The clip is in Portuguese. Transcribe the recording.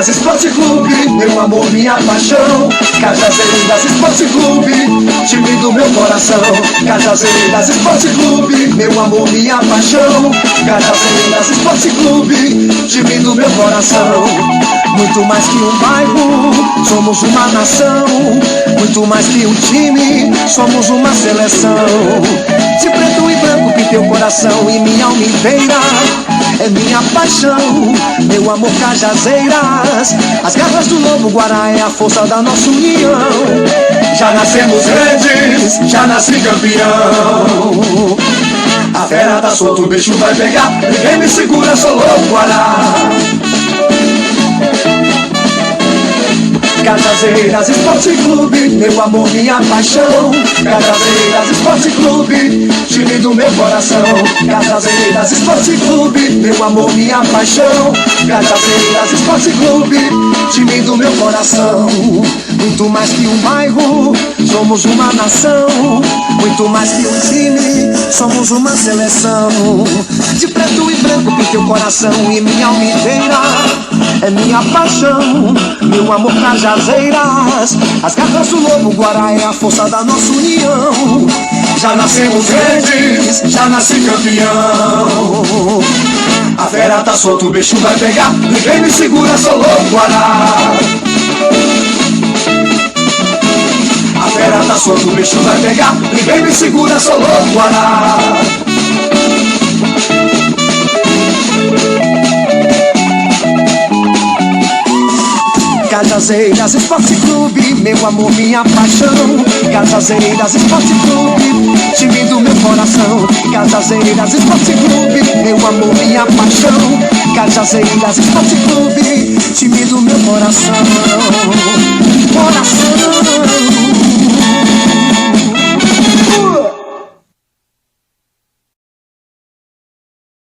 Cajazeiras Esporte Clube, meu amor, minha paixão. Cajazeiras Esporte Clube, time do meu coração. Cajazeiras Esporte Clube, meu amor, minha paixão. Cajazeiras Esporte Clube, time do meu coração. Muito mais que um bairro, somos uma nação. Muito mais que um time, somos uma seleção. De preto e branco pintei o coração e minha alma inteira é minha paixão, meu amor, Cajazeiras. As garras do lobo guará é a força da nossa união. Já nascemos grandes, já nasci campeão. A fera tá solta, o bicho vai pegar, ninguém me segura, sou lobo guará. Cajazeiras Esporte Clube, meu amor, minha paixão. Cajazeiras Esporte Clube, time do meu coração. Cajazeiras Esporte Clube, meu amor, minha paixão. Cajazeiras Esporte Clube, time do meu coração. Muito mais que um bairro, somos uma nação. Muito mais que um time, somos uma seleção. De preto e branco pintei o coração e minha alma inteira é minha paixão, meu amor, Cajazeiras. As garras do lobo guará é a força da nossa união. Já nascemos grandes, já nasci campeão. A fera tá solta, o bicho vai pegar, ninguém me segura, sou lobo guará. A fera tá solta, o bicho vai pegar, ninguém me segura, sou lobo guará. Cajazeiras Esporte Clube, meu amor, minha paixão. Cajazeiras Esporte Clube, time do meu coração. Cajazeiras Esporte Clube, meu amor, minha paixão. Cajazeiras Esporte Clube, time do meu coração. Coração.